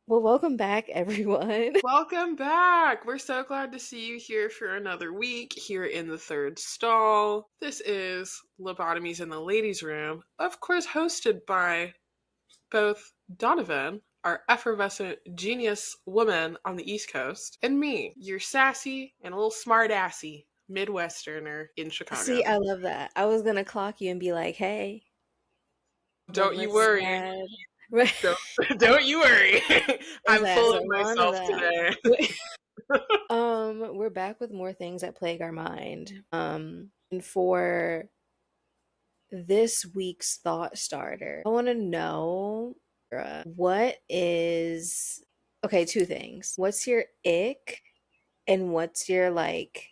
Well, welcome back, everyone. Welcome back. We're so glad to see you here for another week here in the third stall. This is Lobotomies in the Ladies' Room, of course, hosted by both Donovan, our effervescent genius woman on the East Coast, and me, your sassy and a little smart-assy Midwesterner in Chicago. See, I love that. I was gonna clock you and be like, hey. Don't you worry. Right. Don't you worry. I'm full of So myself today. We're back with more things that plague our mind. And for this week's thought starter, I want to know what is two things. What's your ick and what's your like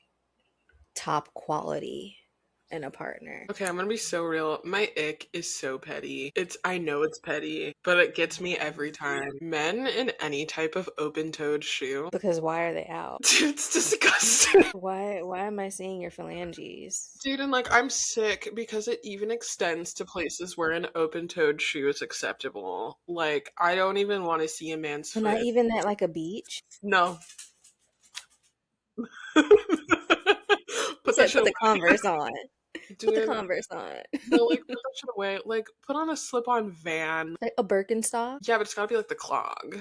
top quality in a partner? Okay, I'm gonna be so real. My ick is so petty. I know it's petty, but it gets me every time. Men in any type of open-toed shoe. Because why are they out? It's disgusting. Why am I seeing your phalanges? Dude, and like I'm sick because it even extends to places where an open-toed shoe is acceptable. Like, I don't even want to see a man's foot. Not even at like a beach? No. Put the Converse on. Dude, put the Converse on. No, like, put that shit away. Like, put on a slip-on Van. Like a Birkenstock? Yeah, but it's gotta be like the clog.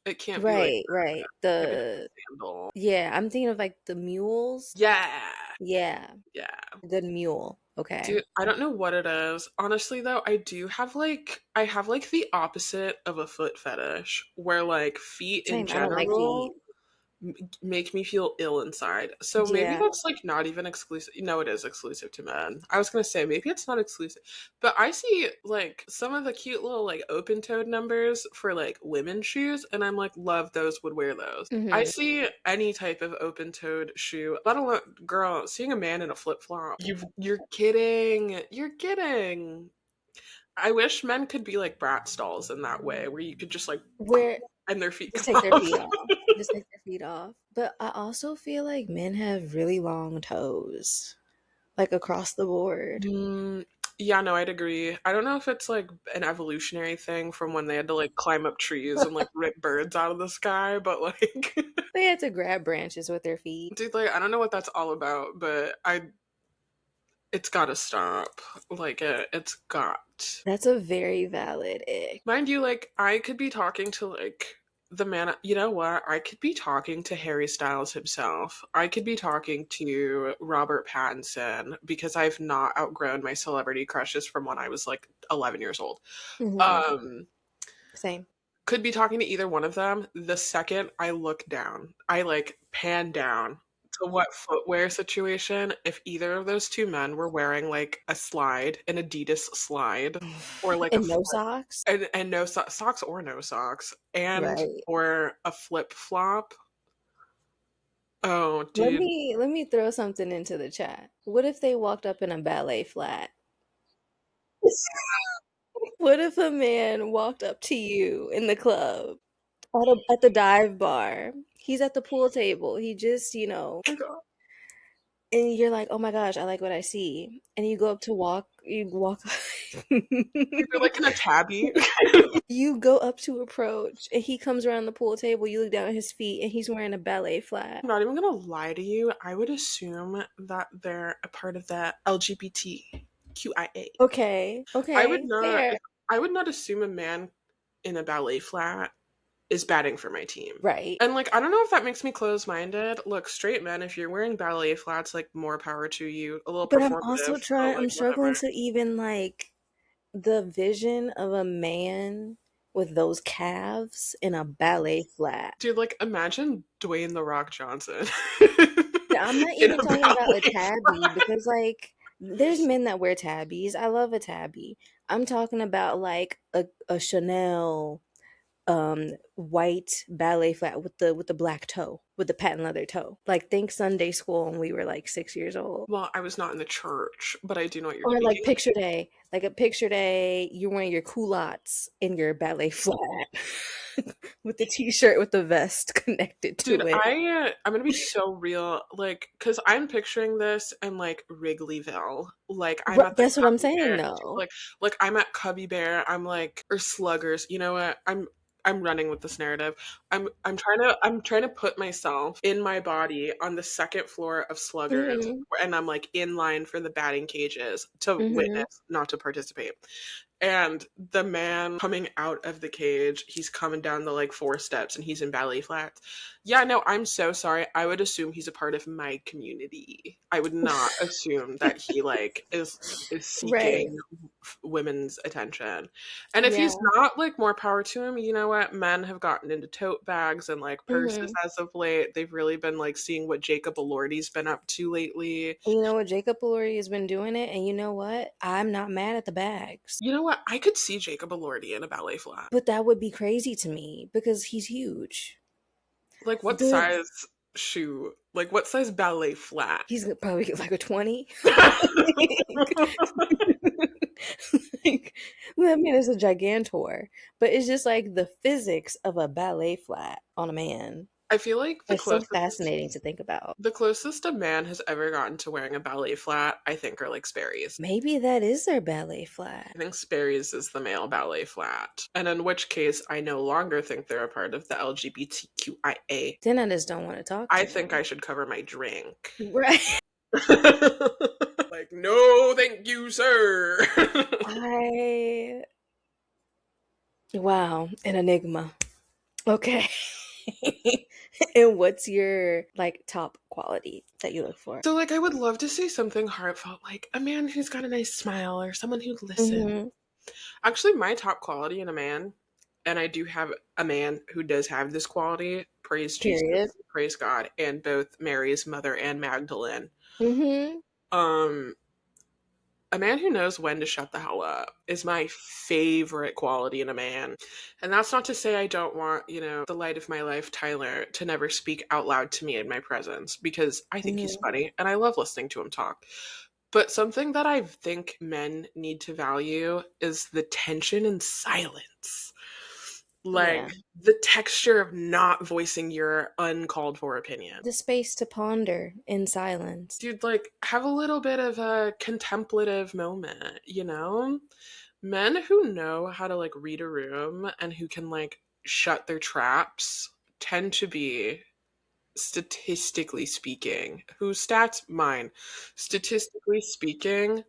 It can't be like right. The sandal. Yeah, I'm thinking of like the mules. Yeah. Good mule. Okay. Dude, I don't know what it is. Honestly, though, I have the opposite of a foot fetish, where like feet in general. I don't like feet. Make me feel ill inside. So maybe that's like not even exclusive. No, it is exclusive to men. I was gonna say maybe it's not exclusive, but I see like some of the cute little like open-toed numbers for like women's shoes, and I'm like, love those, would wear those. Mm-hmm. I see any type of open-toed shoe, let alone, girl, seeing a man in a flip-flop. You're kidding. You're kidding. I wish men could be like brat stalls in that way, where you could just like and their feet just take their feet off. Just take their feet off. But I also feel like men have really long toes, like across the board. Yeah, no, I'd agree. I don't know if it's like an evolutionary thing from when they had to like climb up trees and like rip birds out of the sky, but like they had to grab branches with their feet. Dude, like I don't know what that's all about, but it's gotta stop. Like it's got. That's a very valid ick. Mind you, like I could be talking to like the man, you know what? I could be talking to Harry Styles himself. I could be talking to Robert Pattinson because I've not outgrown my celebrity crushes from when I was like 11 years old. Mm-hmm. Same. Could be talking to either one of them. The second I look down, I like pan down to what footwear situation, if either of those two men were wearing like a slide, an Adidas slide, or like no socks, and no socks or no socks, and or a flip flop. Oh, dude! Let me throw something into the chat. What if they walked up in a ballet flat? What if a man walked up to you in the club at the dive bar? He's at the pool table. He just, and you're like, oh my gosh, I like what I see. And you go up to walk. You're like in a tabby. You go up to approach, and he comes around the pool table. You look down at his feet, and he's wearing a ballet flat. I'm not even gonna lie to you. I would assume that they're a part of that LGBTQIA. Okay. I would not assume a man in a ballet flat is batting for my team. Right. And like, I don't know if that makes me closed-minded. Look, straight men, if you're wearing ballet flats, like more power to you. A little performative. But I'm struggling to even like the vision of a man with those calves in a ballet flat. Dude, like imagine Dwayne "The Rock" Johnson. I'm not even talking about a tabby because like there's men that wear tabbies. I love a tabby. I'm talking about like a Chanel white ballet flat with the black toe, with the patent leather toe. Like think Sunday school when we were like 6 years old. Well, I was not in the church, but I do know what you're Or like speaking. picture day, like a picture day, you're wearing your culottes in your ballet flat with the t-shirt with the vest connected Dude, to it. I'm gonna be so real, like, cause I'm picturing this in like Wrigleyville, like I'm at the That's what I'm Cubby saying Bear, though. like I'm at Cubby Bear, I'm like, or Sluggers. You know what? I'm running with this narrative. I'm trying to put myself in my body on the second floor of Sluggers, Mhm. and I'm like in line for the batting cages to Mhm. witness, not to participate. And the man coming out of the cage, he's coming down the like four steps and he's in ballet flats. Yeah, no, I'm so sorry. I would assume he's a part of my community. I would not assume that he like is Right. seeking women's attention. And if Yeah. he's not, like, more power to him. You know what? Men have gotten into tote bags and like purses Mhm. as of late. They've really been like seeing what Jacob Elordi's been up to lately. You know what? Jacob Elordi has been doing it, and you know what? I'm not mad at the bags. You know what? I could see Jacob Elordi in a ballet flat. But that would be crazy to me because he's huge. Like what The size shoe? Like what size ballet flat? He's probably like a 20. Like, well, I mean, it's a gigantor, but it's just like the physics of a ballet flat on a man. I feel like It's so fascinating to think about. the closest a man has ever gotten to wearing a ballet flat, I think, are like Sperry's. Maybe that is their ballet flat. I think Sperry's is the male ballet flat. And in which case I no longer think they're a part of the LGBTQIA. Then I just don't want to talk I to think them. I should cover my drink. Right. Like, no, thank you, sir. I Wow, an enigma. Okay. And what's your like top quality that you look for? So, like, I would love to say something heartfelt, like a man who's got a nice smile or someone who listens. Mhm. Actually, my top quality in a man, and I do have a man who does have this quality, praise Jesus, Period. praise God, and both Mary's mother and Magdalene. Mhm. Um, a man who knows when to shut the hell up is my favorite quality in a man. And that's not to say I don't want, the light of my life, Tyler, to never speak out loud to me in my presence, because I think he's Mhm. funny and I love listening to him talk. But something that I think men need to value is the tension and silence. Yeah. Like the texture of not voicing your uncalled for opinion. The space to ponder in silence. Dude, like, have a little bit of a contemplative moment, you know? Men who know how to, like, read a room and who can, like, shut their traps tend to be, statistically speaking, whose stats? Mine. Statistically speaking,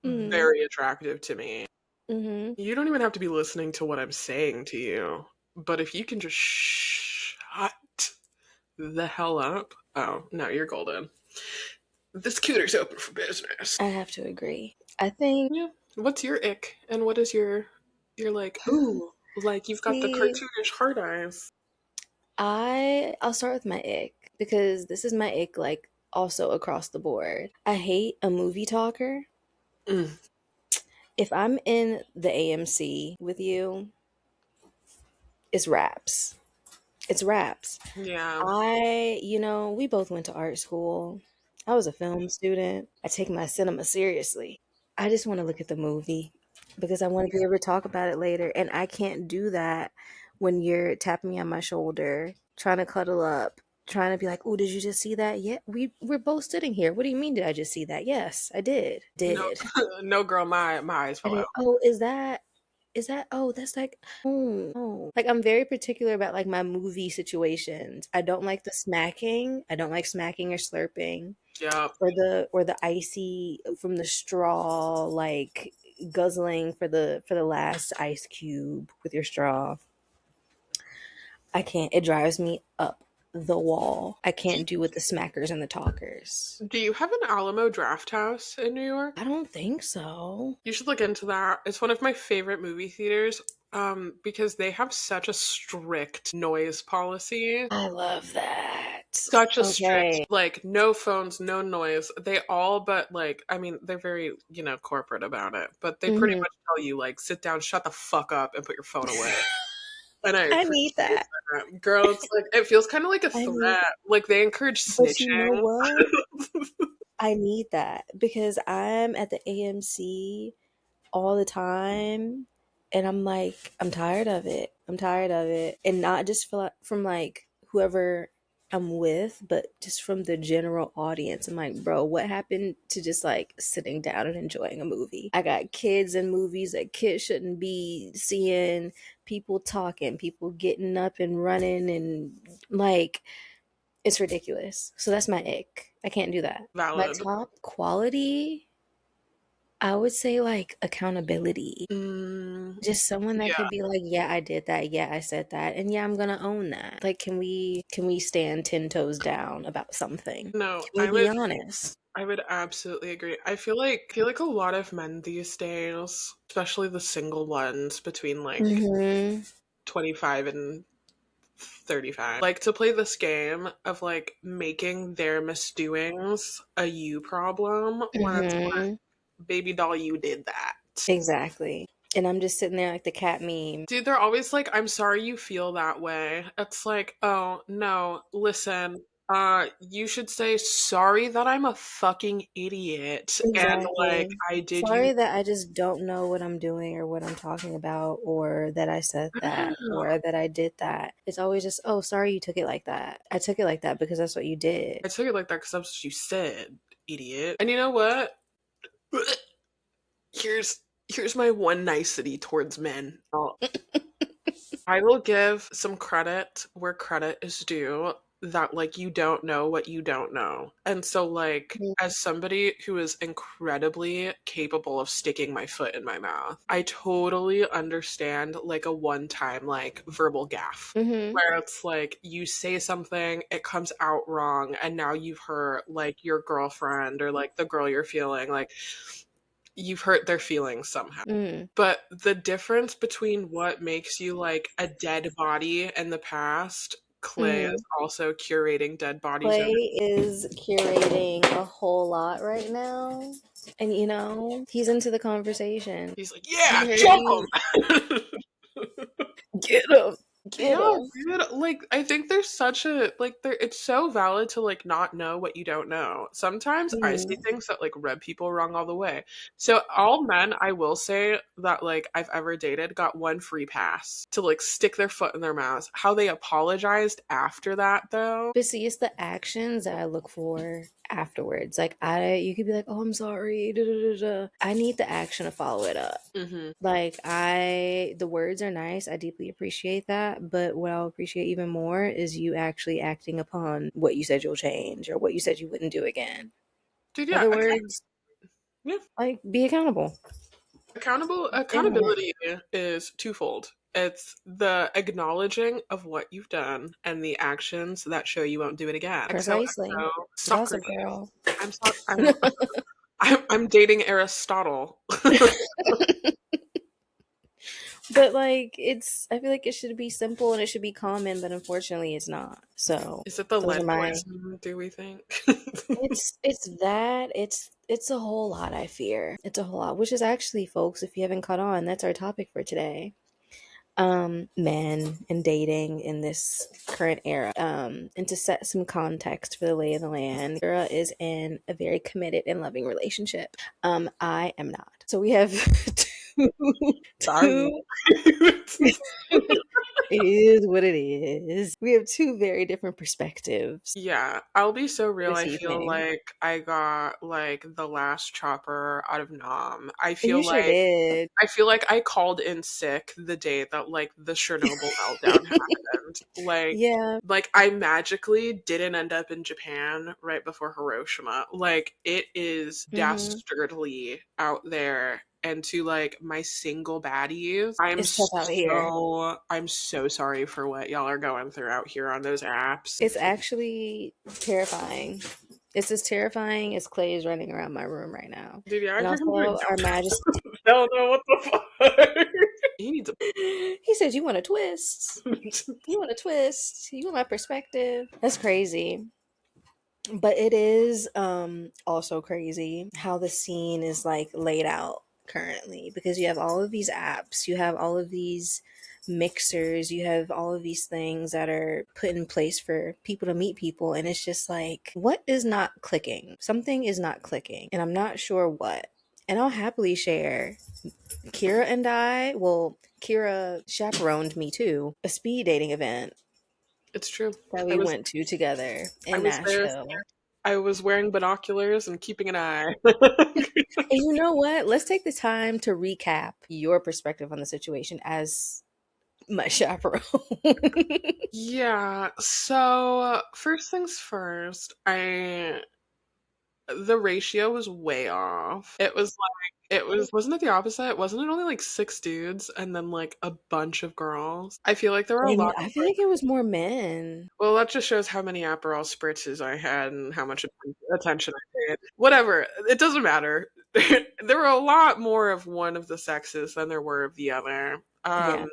Mhm. very attractive to me. Mhm. You don't even have to be listening to what I'm saying to you, but if you can just shut the hell up, oh, no, you're golden. The scooter's open for business. I have to agree. I think Yeah. What's your ick? And what is your like, ooh, like you've got the see, cartoonish hard eyes. I'll start with my ick because this is my ick like also across the board. I hate a movie talker. Mm, If I'm in the AMC with you, it's raps. It's raps. yeah. We both went to art school. I was a film student. I take my cinema seriously. I just want to look at the movie because I want to be able to talk about it later. And I can't do that when you're tapping me on my shoulder, trying to cuddle up, trying to be like, oh, did you just see that? Yeah, we're both sitting here. What do you mean, did I just see that? Yes, I did. No, Did. no, girl, my eyes And fall then, out. oh, oh, that's like, oh. Like, I'm very particular about like my movie situations. I don't like the smacking. I don't like smacking or slurping Yep. or the icy from the straw, like guzzling for the last ice cube with your straw. I can't. It drives me up the wall. I can't do with the smackers and the talkers. Do you have an Alamo Draft House in New I York? don't think so. You should look into that. It's one of my favorite movie theaters, because they have such a strict noise policy. I love that. Such a strict, Okay. like, no phones, no noise. They all but, like, I mean, they're very, corporate about it, but they pretty Hmm. much tell you, like, sit down, shut the fuck up, and put your phone away. And I I need appreciate that. that. Girl, it's like it feels kind of like a I need threat. Like they encourage but you know snitching. what? I need that because I'm at the AMC all the time and I'm like, I'm tired of it. I'm tired of it. And not just from like whoever I'm with, but just from the general audience. I'm like, bro, what happened to just like sitting down and enjoying a movie? I got kids in movies that kids shouldn't be seeing, people talking, people getting up and running and like it's ridiculous. So that's my ick. I can't do that. My Valid. top quality, I would say like accountability. Mm, Just someone that yeah. could be like, yeah, I did that. Yeah, I said that. And yeah, I'm gonna own that. Like, can we stand 10 toes down about something? No, Can we be honest? I would absolutely agree. I feel like a lot of men these days, especially the single ones between like Mm-hmm. 25 and 35, like to play this game of like making their misdoings a you problem when it's Mm-hmm. like, baby doll, you did that. Exactly. And I'm just sitting there like the cat meme. Dude, they're always like, I'm sorry you feel that way. It's like, oh, no, listen, you should say sorry that I'm a fucking idiot and like Exactly. I did you. Sorry that I just don't know what I'm doing or what I'm talking about or that I said that or that I did that. It's always just, oh, sorry you took it like that. I took it like that because that's what you did. I took it like that because that's what you said, idiot. And you know what? Here's my one nicety towards men. I will give some credit where credit is due, that like you don't know what you don't know. And so like as somebody who is incredibly capable of sticking my foot in my mouth, I totally understand like a one-time like verbal gaffe. Mm-hmm. Where it's like you say something, it comes out wrong, and now you've hurt like your girlfriend or like the girl you're feeling, like you've hurt their feelings somehow. Mm. But the difference between what makes you like a dead body in the past, Clay Mm-hmm. is also curating dead bodies in. Clay is curating a whole lot right now. And he's into the conversation. He's like, I yeah, heard jump you him. get him. Get Yeah, him. dude. Like, I think there's such a like there. It's so valid to like not know what you don't know. Sometimes I say Mm. things that like rub people wrong all the way. So all men, I will say that like I've ever dated got one free pass to like stick their foot in their mouths. How they apologized after that, though. But see, it's the actions that I look for afterwards. Like you could be like, "Oh, I'm sorry." Da, da, da, da. I need the action to follow it up. Hmm. Like the words are nice. I deeply appreciate that. But what I'll appreciate even more is you actually acting upon what you said you'll change or what you said you wouldn't do again. Dude, In yeah, other words, yeah. like be accountable. Damn it. Accountability is twofold. It's the acknowledging of what you've done and the actions that show you won't do it again. Precisely. XOXO Gossip Socrates. girl. I'm dating Aristotle. But like I feel like it should be simple and it should be common, but unfortunately it's not. So Is it the those are lead my poison, do we think? it's that it's a whole lot. I fear it's a whole lot, which is actually, folks, if you haven't caught on, that's our topic for today. Men and dating in this current era. And to set some context for the lay of the land, Kira is in a very committed and loving relationship. I am not. So we have Sorry. two it is what it is. We have two very different perspectives Yeah, I'll be so real. this I feel evening. like I got like the last chopper out of Nom. You sure did. I feel like I called in sick the day that like the Chernobyl meltdown happened. Yeah. Like I magically didn't end up in Japan right before Hiroshima. Like it is Hmm. dastardly out there. And to like my single baddies, It's tough out here. I'm so sorry for what y'all are going through out here on those apps. It's actually terrifying. It's as terrifying as Clay is running around my room right now. Dude, yeah, I And heard him doing also, Our Majesty. hell no, what the fuck? He needs He says, "You want a twist? a You want a twist? You want my perspective?" That's crazy. But it is also crazy how the scene is like laid out currently because you have all of these apps, you have all of these mixers, you have all of these things that are put in place for people to meet people. And it's just like, what is not clicking? Something is not clicking, and I'm not sure what. And I'll happily share. Kira and I, well, Kira chaperoned me to a speed dating event It's true. that I we was went to together I in was there. Nashville. I was wearing binoculars and keeping an eye. And you know what? Let's take the time to recap your perspective on the situation as my chaperone. Yeah, so first things first, I the ratio was way off. It was like wasn't it the opposite? Wasn't it only like 6 dudes and then like a bunch of girls? I feel like there were a And lot I of feel like it was more men. well, that just shows how many Aperol spritzes I had and how much attention I paid. Whatever, it doesn't matter. There were a lot more of one of the sexes than there were of the other. Yeah.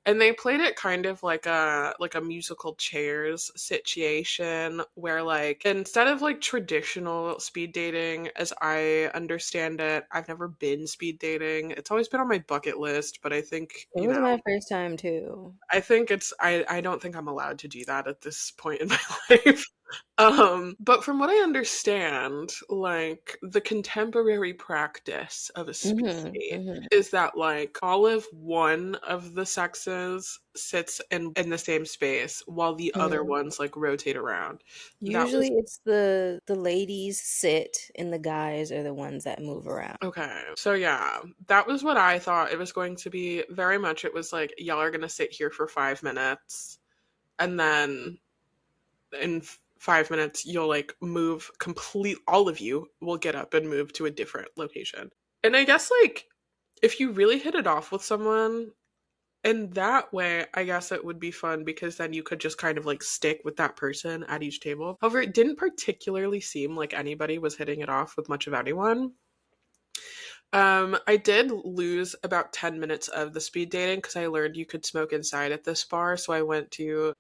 And they played it kind of like a musical chairs situation where like instead of like traditional speed dating as I understand it, I've never been speed dating. It's always been on my bucket list, but I think, It was my first time too. I think I don't think I'm allowed to do that at this point in my life. But from what I understand, like the contemporary practice of a speed Hmm. date Hmm. is that like all of one of the sexes sits in the same space while the other Hmm. ones like rotate around. That was Usually it's the ladies sit and the guys are the ones that move around. okay. So yeah, that was what I thought it was going to be. Very much it was like y'all are gonna sit here for 5 minutes and then in 5 minutes you'll like move complete all of you will get up and move to a different location. And I guess like if you really hit it off with someone in that way, I guess it would be fun because then you could just kind of like stick with that person at each table. However, it didn't particularly seem like anybody was hitting it off with much of anyone. I did lose about 10 minutes of the speed dating because I learned you could smoke inside at this bar, so I went to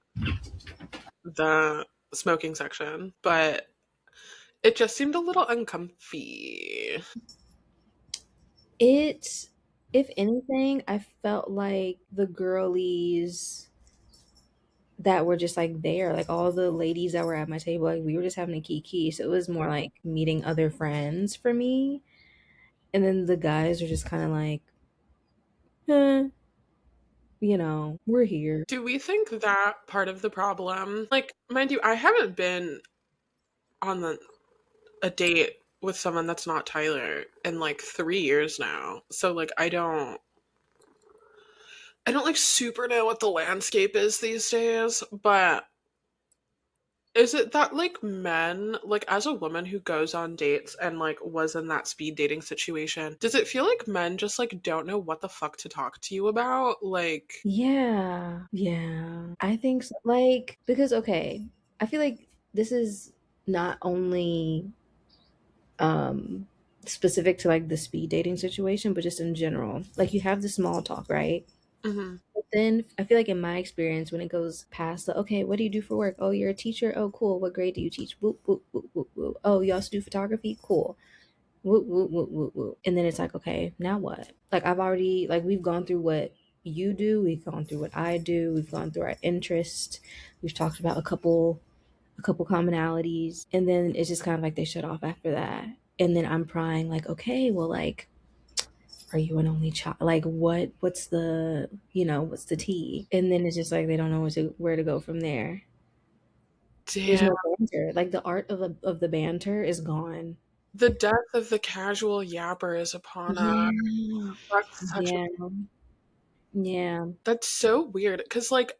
the smoking section, but it just seemed a little uncomfy. It, if anything, I felt like the girlies that were just like there, like all the ladies that were at my table, like we were just having a kiki. So it was more like meeting other friends for me. And then the guys are just kind of like, eh, we're here. Do we think that part of the problem, like, mind you, I haven't been on a date with someone that's not Tyler in like 3 years now. So like I don't like super know what the landscape is these days, but is it that like men, like as a woman who goes on dates and like was in that speed dating situation, does it feel like men just like don't know what the fuck to talk to you about? Like, Yeah, yeah. I think so. Like, because okay, I feel like this is not only um specific to like the speed dating situation, but just in general. Like you have the small talk, right? mhm. But then I feel like in my experience, when it goes past the okay, what do you do for work? Oh, you're a teacher. Oh, cool. What grade do you teach? Whoop whoop whoop whoop whoop. Oh, you also do photography. Cool. Whoop whoop whoop whoop whoop. And then it's like, okay, now what? Like I've already like we've gone through what you do. We've gone through what I do. We've gone through our interest. We've talked about a couple commonalities, and then it's just kind of like they shut off after that. And then I'm prying like, okay, well, like are you an only child? Like what's the tea? And then it's just like they don't know where to go from there. There's Damn. no banter. Like the art of the banter is gone. The death of the casual yapper is upon us. Yeah. That's such a Yeah. Yeah. that's so weird because like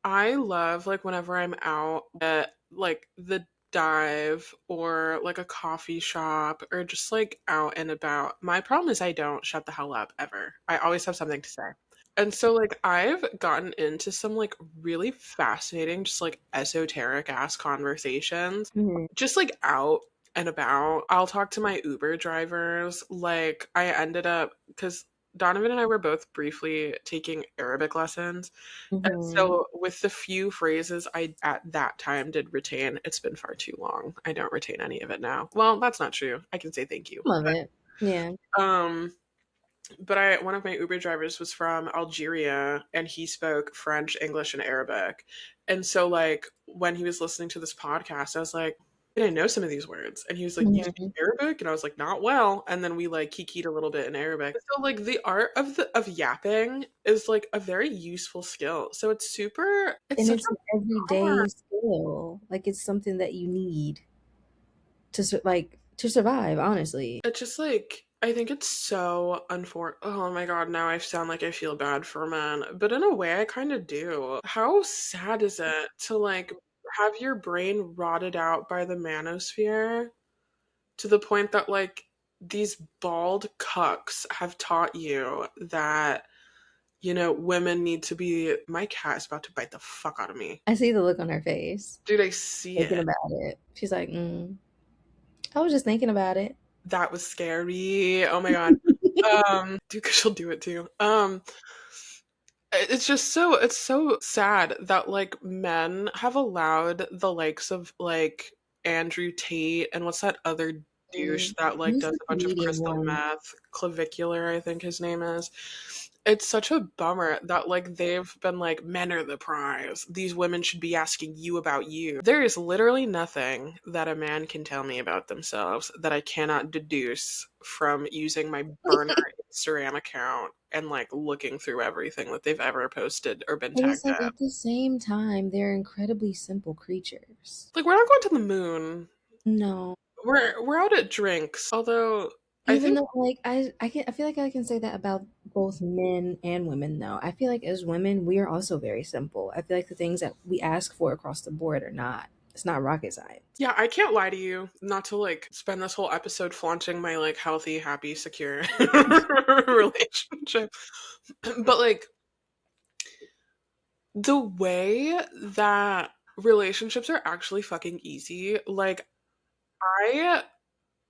I love like whenever I'm out at like the dive or like a coffee shop or just like out and about. My problem is I don't shut the hell up ever. I always have something to say. And so like I've gotten into some like really fascinating just like esoteric ass conversations Mhm. just like out and about. I'll talk to my Uber drivers. Like I ended up because Donovan and I were both briefly taking Arabic lessons. And Mhm. so with the few phrases I at that time did retain, it's been far too long. I don't retain any of it now. Well, that's not true. I can say thank you. Love it. Yeah. Um But one of my Uber drivers was from Algeria and he spoke French, English, and Arabic. And so like when he was listening to this podcast, I was like, I didn't know some of these words. And he was like, you speak Mhm. Arabic? And I was like, not well. And then we like kikied a little bit in Arabic. So like the art of yapping is like a very useful skill. So it's And such it's an a bummer. everyday skill. Like it's something that you need to survive, honestly. It's just like I think it's so oh my god, now I sound like I feel bad for men. But in a way I kind of do. How sad is it to like have your brain rotted out by the manosphere to the point that like these bald cucks have taught you that, you know, women need to be. My cat is about to bite the fuck out of me. I see the look on her face, Dude, I see thinking it. about it. She's like, I was just thinking about it. That was scary. Oh my god. Dude, 'cause she'll do it too. It's just it's so sad that like men have allowed the likes of like Andrew Tate and what's that other douche that like Who's does the a bunch of comedian crystal one? meth, clavicular, I think his name is. It's such a bummer that like they've been like men are the prize. These women should be asking you about you. There is literally nothing that a man can tell me about themselves that I cannot deduce from using my burner Instagram account and like looking through everything that they've ever posted or been And it's tagged like at. at the same time, they're incredibly simple creatures. Like we're not going to the moon. No. We're out at drinks. Although I Even think though like I feel like I can say that about both men and women though. I feel like as women, we are also very simple. I feel like the things that we ask for across the board are not. It's not rocket science. yeah, I can't lie to you. Not to like spend this whole episode flaunting my like healthy, happy, secure relationship. But like the way that relationships are actually fucking easy, like I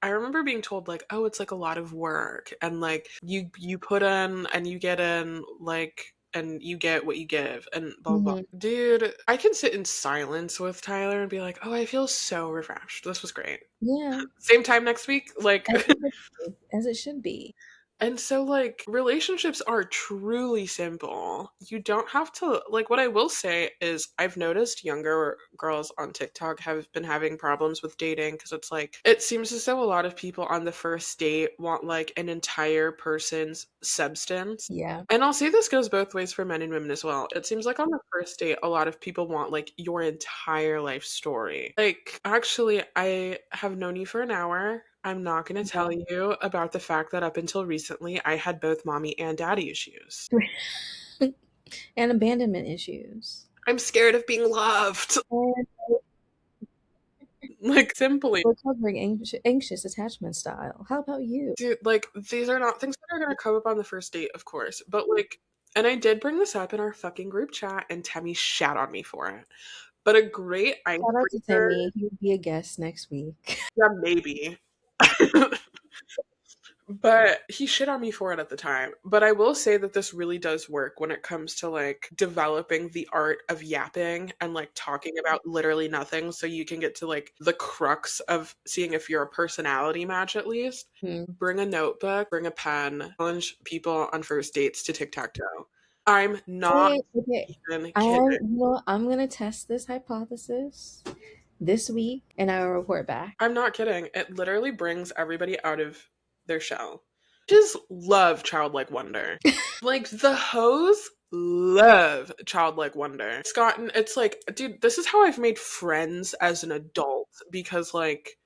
I remember being told like, "Oh, it's like a lot of work." And like you put in and you get in like and you get what you give and blah blah blah. Hmm. Dude, I can sit in silence with Tyler and be like, "Oh, I feel so refreshed. This was great." Yeah, Same time next week, like as it should be. As it should be. and so, like, relationships are truly simple. You don't have to, like, what I will say is, I've noticed younger girls on TikTok have been having problems with dating because it's like, it seems as though a lot of people on the first date want, like, an entire person's substance. Yeah. And I'll say this goes both ways for men and women as well. It seems like on the first date, a lot of people want, like, your entire life story. Like, actually, I have known you for an hour. I'm not going to tell Yeah. you about the fact that up until recently, I had both mommy and daddy issues. And abandonment issues. I'm scared of being loved. And Like, simply. recovering anxious attachment style. How about you? Dude, like, these are not things that are going to come up on the first date, of course. But, like, and I did bring this up in our fucking group chat, and Temmie shat on me for it. But a great Shout out to icebreaker, Timmy. He will be a guest next week. yeah, maybe. But he shit on me for it at the time. But I will say that this really does work when it comes to like developing the art of yapping and like talking about literally nothing so you can get to like the crux of seeing if you're a personality match at least. Hmm. Bring a notebook, bring a pen, challenge people on first dates to tic-tac-toe. I'm not Okay, okay. even I'm, kidding. I'm gonna test this hypothesis this week, and I will report back. I'm not kidding. It literally brings everybody out of their shell. Just love childlike wonder. Like the hoes love childlike wonder. It's like, dude, this is how I've made friends as an adult because like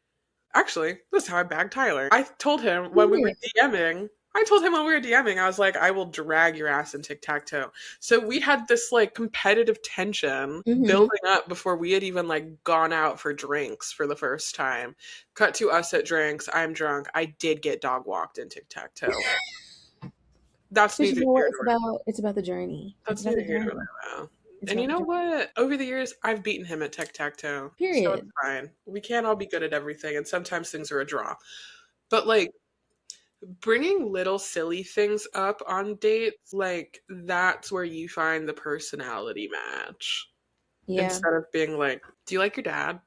actually, this is how I bagged Tyler. Yeah. I told him when we were DMing, I was like, I will drag your ass in tic tac toe. So we had this like competitive tension Hmm. building up before we had even like gone out for drinks for the first time. Cut to us at drinks. I'm drunk. I did get dog walked in tic tac toe. That's But you neither know what? here nor It's about the journey. It's that's about neither the here nor journey. there. It's And about you the know journey. what? Over the years, I've beaten him at tic tac toe, so it's Period. fine. We can't all be good at everything, and sometimes things are a draw. But like bringing little silly things up on dates, like that's where you find the personality match Yeah. instead of being like, "Do you like your dad?"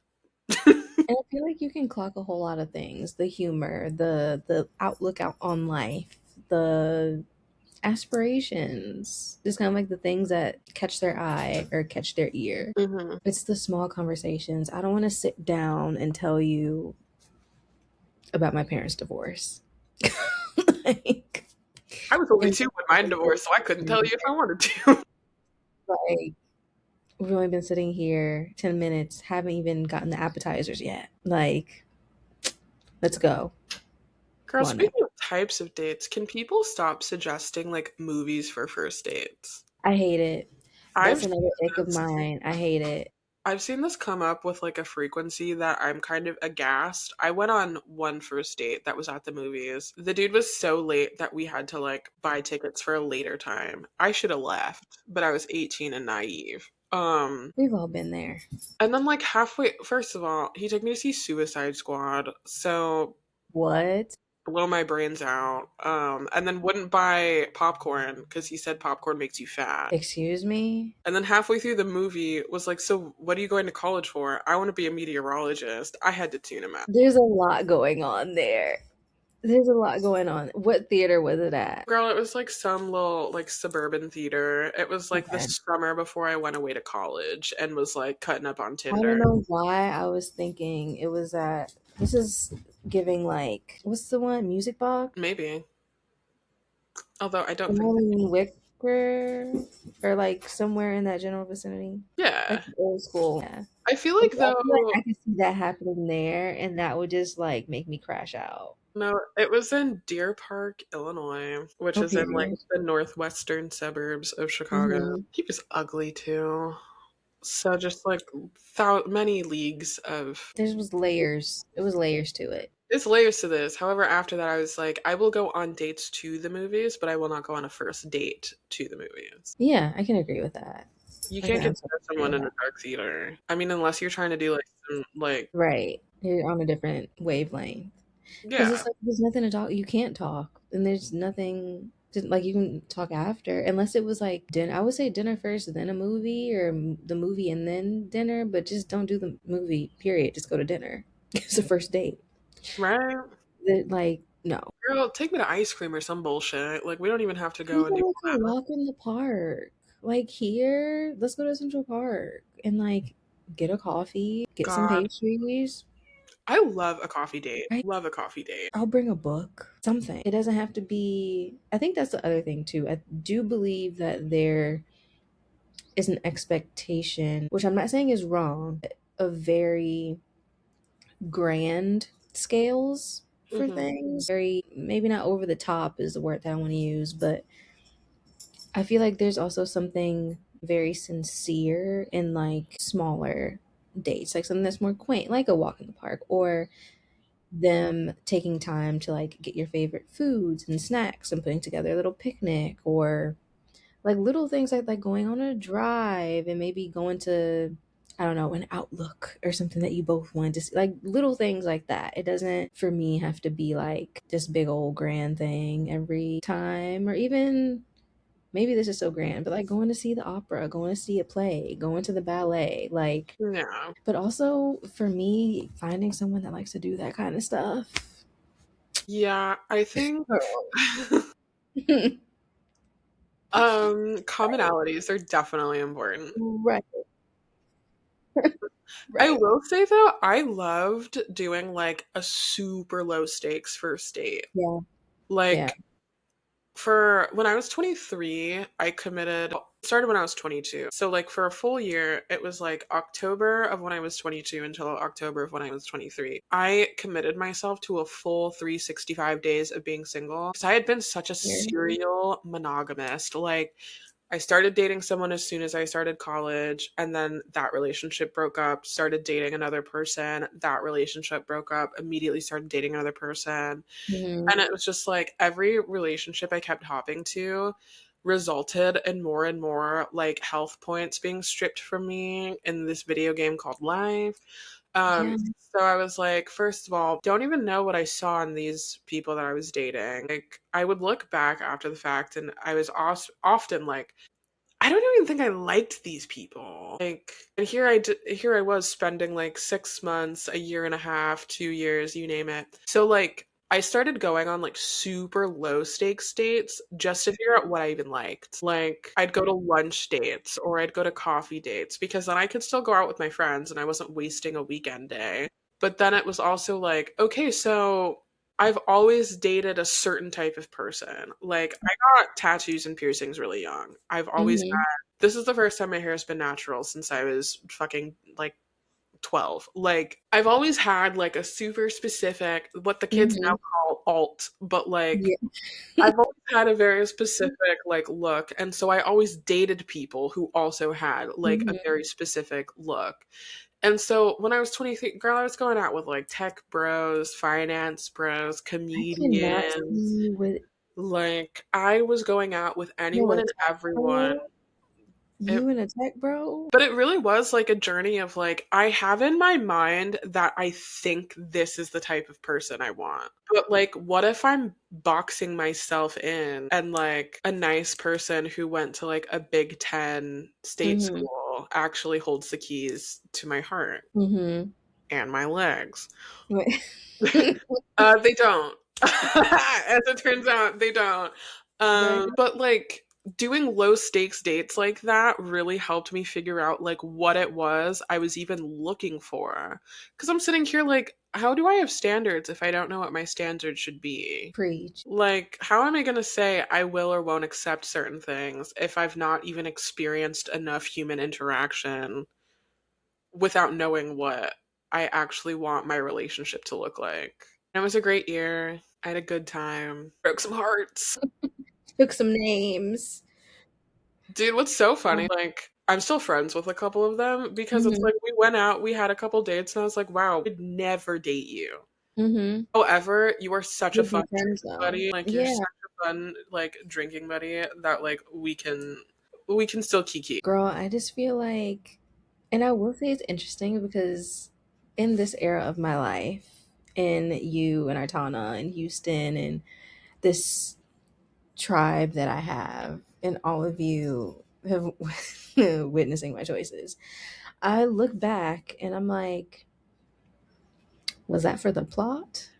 And I feel like you can clock a whole lot of things. The humor, the outlook out on life, the aspirations, just kind of like the things that catch their eye or catch their ear. Hmm. It's the small conversations. I don't want to sit down and tell you about my parents' divorce. Like, I was only and two when mine divorced, so I couldn't tell you if I wanted to. like we've only been sitting here 10 minutes, haven't even gotten the appetizers yet. Like, let's go. Girl, Come on now. speaking of types of dates, can people stop suggesting like movies for first dates? I hate it. I've That's seen another ick of this. mine. I hate it. I've seen this come up with like a frequency that I'm kind of aghast. I went on one first date that was at the movies. The dude was so late that we had to like buy tickets for a later time. I should have left, but I was 18 and naive. We've all been there. And then like halfway, first of all, he took me to see Suicide Squad, so What? blow my brains out. And then wouldn't buy popcorn because he said popcorn makes you fat. Excuse me? And then halfway through the movie was like, "So what are you going to college for?" "I want to be a meteorologist." I had to tune him out. There's a lot going on there. There's a lot going on. What theater was it at? Girl, it was like some little like suburban theater. It was like the Okay. summer before I went away to college and was like cutting up on I don't Tinder. know why I was thinking it was at. This is giving like what's the one? Music Box? Maybe. Although I don't think. Somewhere in Wicker or like somewhere in that general vicinity. Yeah. Like old school. Yeah. I feel I like feel like though I could see that happening there, and that would just like make me crash out. no, it was in Deer Park, Illinois, which Oh, is in like period. the northwestern suburbs of Chicago. Hmm. He was ugly too. So just like many leagues of. There was layers. It was layers to it. There's layers to this. However, after that, I was like, I will go on dates to the movies, but I will not go on a first date to the movies. Yeah, I can agree with that. You I can't can get to absolutely know agree someone with in a that. dark theater. I mean, unless you're trying to do like some, like, Right. You're on a different wavelength. Because yeah, it's like there's nothing to talk. You can't talk, and there's nothing like you can talk after, unless it was like dinner. I would say dinner first, then a movie, or the movie and then dinner. But just don't do the movie. Period. Just go to dinner. It's a first date. right? Like no. Girl, take me to ice cream or some bullshit. Like, we don't even have to go and Even do like a that. walk in the park. Like here, let's go to Central Park and like get a coffee, get some God, pastries. I love a coffee date. Right? Love a coffee date. I'll bring a book, something. It doesn't have to be. I think that's the other thing too. I do believe that there is an expectation, which I'm not saying is wrong, of very grand scales for Hmm. things. Very, maybe not over the top is the word that I want to use, but I feel like there's also something very sincere in like smaller dates, like something that's more quaint, like a walk in the park, or them taking time to like get your favorite foods and snacks and putting together a little picnic, or like little things like going on a drive and maybe going to, I don't know, an outlook or something that you both want to see. Like little things like that. It doesn't for me have to be like this big old grand thing every time, or even maybe this is so grand, but like going to see the opera, going to see a play, going to the ballet, like, Yeah. but also for me, finding someone that likes to do that kind of stuff. Yeah, I think Girl. commonalities are definitely important. Right, I right. will say though, I loved doing like a super low stakes first date. Yeah, yeah. Like for when I was 23, I committed started when I was 22. So like for a full year, it was like October of when I was 22 until October of when I was 23. I committed myself to a full 365 days of being single because I had been such a Here. serial monogamist. Like I started dating someone as soon as I started college, and then that relationship broke up, started dating another person, that relationship broke up, immediately started dating another person. Hmm. And it was just like every relationship I kept hopping to resulted in more and more like health points being stripped from me in this video game called life. Yeah. So I was like, first of all, don't even know what I saw in these people that I was dating. Like I would look back after the fact and I was often like, I don't even think I liked these people. Like, and here I was spending like 6 months, a year and a half, 2 years, you name it. So like I started going on like super low stakes dates just to figure out what I even liked. Like, I'd go to lunch dates or I'd go to coffee dates because then I could still go out with my friends and I wasn't wasting a weekend day. But then it was also like, okay, so I've always dated a certain type of person. Like, I got tattoos and piercings really young. I've always Mhm. this is the first time my hair has been natural since I was fucking like 12. Like, I've always had like a super specific, what the kids now Mhm. call alt, but like, Yeah. I've always had a very specific like look. And so I always dated people who also had like a Mhm. very specific look. And so when I was 23, girl, I was going out with like tech bros, finance bros, I cannot comedians. see you with Like, I was going out with yo, anyone a and tech everyone. bro. It You and a tech bro? But it really was like a journey of like, I have in my mind that I think this is the type of person I want. But like, what if I'm boxing myself in and like a nice person who went to like a Big Ten state Mhm. school actually holds the keys to my heart Mhm. and my legs? Wait. They don't. As it turns out, they don't. Right. But like doing low stakes dates like that really helped me figure out like what it was I was even looking for. Because I'm sitting here like, how do I have standards if I don't know what my standards should be? Preach. Like, how am I going to say I will or won't accept certain things if I've not even experienced enough human interaction without knowing what I actually want my relationship to look like? It was a great year. I had a good time. Broke some hearts. Took some names. Dude, what's so funny? Like, I'm still friends with a couple of them because it's Mhm. like we went out, we had a couple dates, and I was like, wow, I would never date you. Mhm. However, you are such a Would be fun friends drinking though. buddy. Like, you're Yeah. such a fun, like, drinking buddy that, like, we can still kiki. Girl, I just feel like, and I will say it's interesting because in this era of my life, in you and Artana and Houston and this tribe that I have, and all of you have witnessing my choices, I look back and I'm like, was that for the plot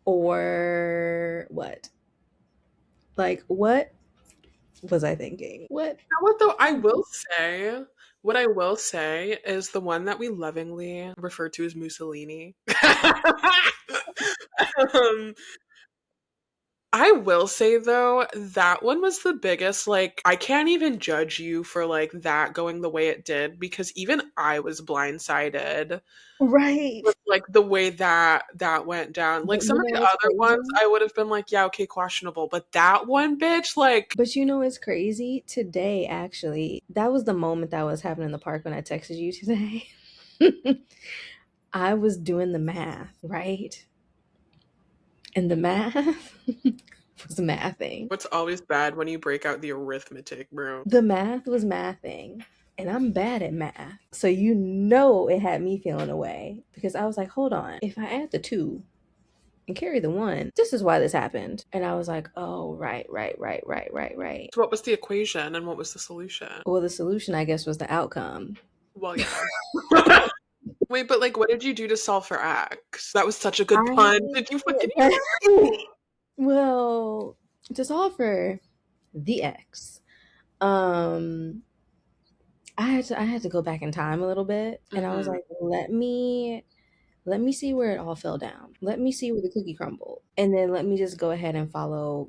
or what? Like, what was I thinking? What? You know what though? What I will say is the one that we lovingly refer to as Mussolini. um, I will say though, that one was the biggest. Like, I can't even judge you for like that going the way it did because even I was blindsided Right. with like the way that that went down. Like But some you of know the what's other ones, crazy? I would have been like, yeah, okay, questionable. But that one, bitch, like, But you know what's crazy? Today, actually, that was the moment that was happening in the park when I texted you today. I was doing the math, right? And the math was mathing. what's always bad when you break out the arithmetic, bro. The math was mathing. And I'm bad at math. So you know it had me feeling away because I was like, hold on. If I add the two and carry the one, this is why this happened. And I was like, oh, right, right, right, right, right, right. So what was the equation and what was the solution? Well, the solution, I guess, was the outcome. Well, yeah. Wait, but like, what did you do to solve for X? That was such a good pun. I Did you fucking remember? well, just offer the X. Um, I had to go back in time a little bit, and I was Hmm. like, let me see where it all fell down. Let me see where the cookie crumbled, and then let me just go ahead and follow,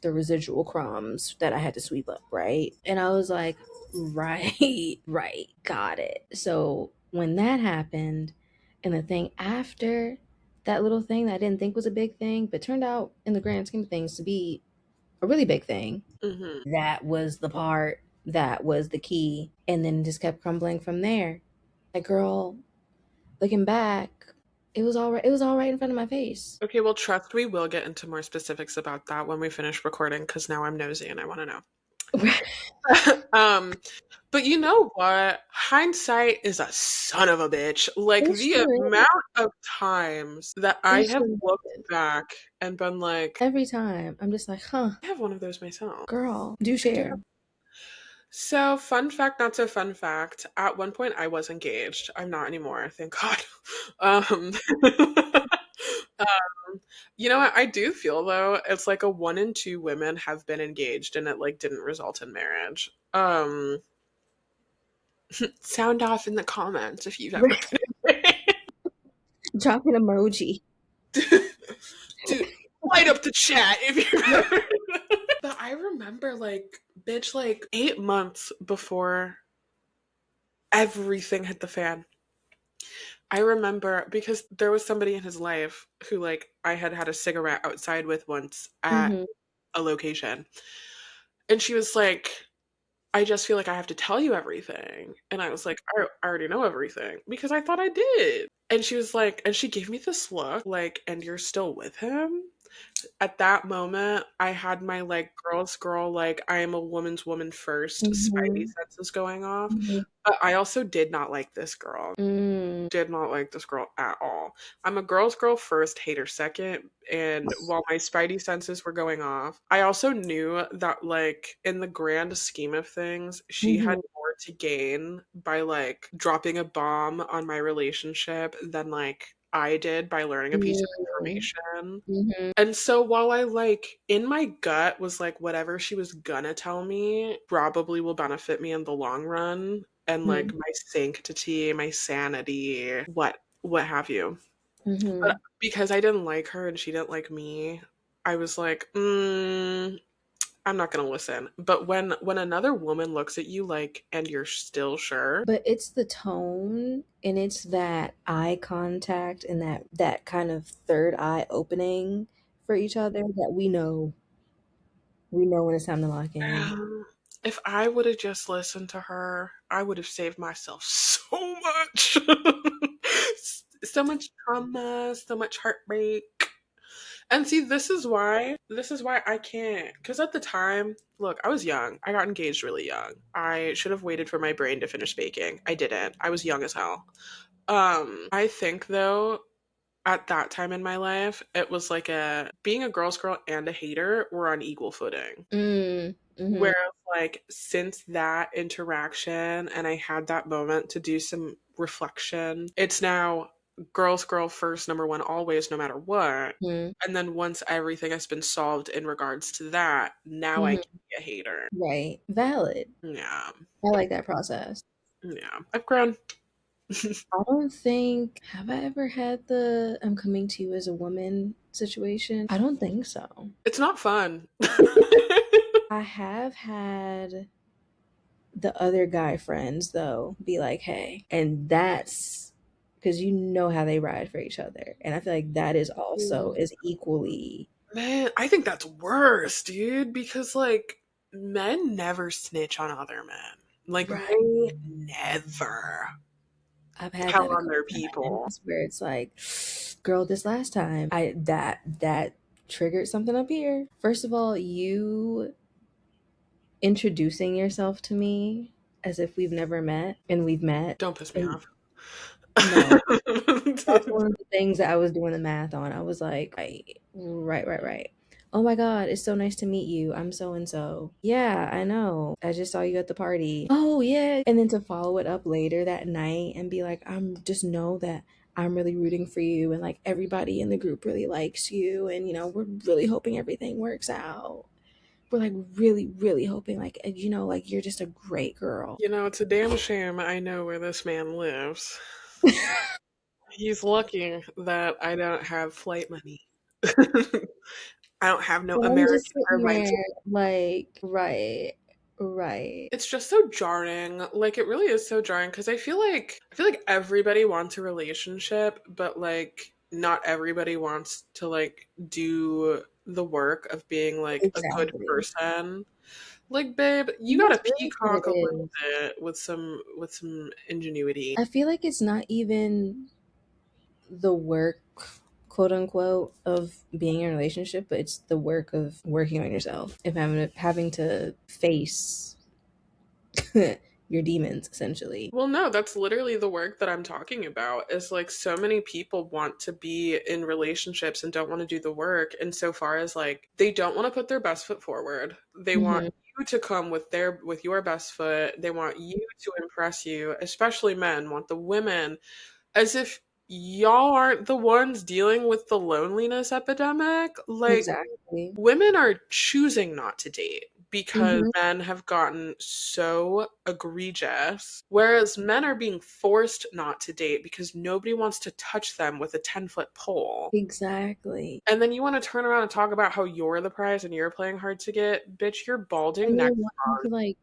the residual crumbs that I had to sweep up, right? And I was like, right, right, got it. So when that happened, and the thing after that little thing that I didn't think was a big thing, but turned out in the grand scheme of things to be a really big thing, Hmm. that was the part that was the key. And then it just kept crumbling from there. Like, girl, looking back, it was all right. It was all right in front of my face. Okay, well, trust we will get into more specifics about that when we finish recording because now I'm nosy and I want to know. um, but you know what? Hindsight is a son of a bitch. Like It the sure amount is. of times that I It have sure looked is. back and been like, Every time I'm just like, huh, I have one of those myself. girl, do I do. share. So, fun fact, not so fun fact. At one point, I was engaged. I'm not anymore, thank God. Um, um, You know what? I do feel though, it's like a one in two women have been engaged and it like didn't result in marriage. Sound off in the comments if you've ever been. Drop an emoji. Dude, light up the chat if you've ever. But I remember, like, bitch, like 8 months before everything hit the fan. I remember because there was somebody in his life who, like, I had had a cigarette outside with once at Hmm. a location. And she was like, I just feel like I have to tell you everything. And I was like, I already know everything because I thought I did. And she was like, and she gave me this look, like, and you're still with him? At that moment, I had my like girl's girl, like I am a woman's woman first, spidey Hmm. senses going off. Hmm. But I also did not like this girl. Mm. Did not like this girl at all. I'm a girl's girl first, hater second. And while my spidey senses were going off, I also knew that, like, in the grand scheme of things, she had Hmm. more to gain by, like, dropping a bomb on my relationship than, like, I did by learning a piece of information. Hmm. And so while I like in my gut was like whatever she was gonna tell me probably will benefit me in the long run and like Hmm. my sanctity, my sanity, what have you. But Hmm. because I didn't like her and she didn't like me, I was like, I'm not gonna listen. But when another woman looks at you like and you're still sure, But it's the tone and it's that eye contact and that kind of third eye opening for each other that we know when it's time to lock in. if I would have just listened to her, I would have saved myself so much. So much trauma, so much heartbreak. And see, this is why I can't. Because at the time, look, I was young. I got engaged really young. I should have waited for my brain to finish baking. I didn't. I was young as hell. I think though, at that time in my life, it was like a being a girl's girl and a hater were on equal footing. Mm. Mhm. Whereas, like, since that interaction and I had that moment to do some reflection, it's now girl's girl first, number one, always, no matter what. Mhm. And then once everything has been solved in regards to that, now I Mhm. can be a hater. Right. Valid. Yeah. I like that process. Yeah. I've grown. I don't think have I ever had the I'm coming to you as a woman situation? I don't think so. It's not fun. I have had the other guy friends though be like, "Hey," and that's because you know how they ride for each other, and I feel like that is also is equally Man, I think that's worse, dude, because like men never snitch on other men. Like right. they never I've had tell that a on couple their people. times where it's like, "Girl, this last time, I that triggered something up here." First of all, you introducing yourself to me as if we've never met and we've met, Don't piss me and off. no. That's one of the things that I was doing the math on. I was like, right. Oh my God, it's so nice to meet you. I'm so and so. Yeah, I know. I just saw you at the party. Oh, yeah. And then to follow it up later that night and be like, I'm just know that I'm really rooting for you and like everybody in the group really likes you. And, we're really hoping everything works out. We're like really hoping, like, like you're just a great girl. You know, it's a damn shame I know where this man lives. He's lucky that I don't have flight money. I don't have no But I'm just American sitting Airlines. there like, right. It's just so jarring. Like it really is so jarring because I feel like everybody wants a relationship, but like not everybody wants to like do the work of being like a good Exactly. person. Like, babe, you And gotta that's really what peacock it a little is. bit with some ingenuity. I feel like it's not even the work, quote unquote, of being in a relationship, but it's the work of working on yourself and having to face your demons, essentially. Well, no, that's literally the work that I'm talking about. Is like so many people want to be in relationships and don't want to do the work. And so far as like they don't want to put their best foot forward. They want Hmm. you to come with your best foot. They want you to impress you, especially men want the women as if y'all aren't the ones dealing with the loneliness epidemic. Like, Exactly. women are choosing not to date because Hmm. men have gotten so egregious, whereas men are being forced not to date because nobody wants to touch them with a 10-foot pole. Exactly. And then you want to turn around and talk about how you're the prize and you're playing hard to get. Bitch, you're balding And next then wanting to month. like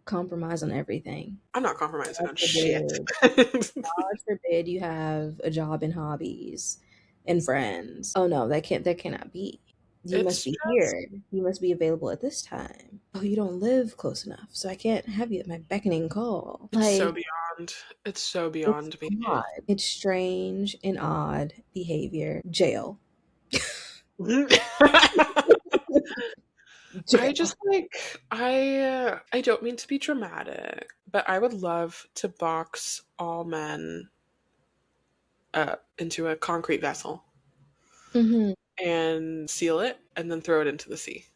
compromise on everything. I'm not compromising God on shit. forbid. God forbid you have a job and hobbies and friends. Oh no, that cannot be. You must It's be just, here. You must be available at this time. Oh, you don't live close enough, so I can't have you at my beckoning call. it's so Like, beyond. It's so it's beyond me. odd. It's strange and odd behavior. Jail. I Jail. just I don't mean to be dramatic, but I would love to box all men up into a concrete vessel Hmm. and seal it and then throw it into the sea.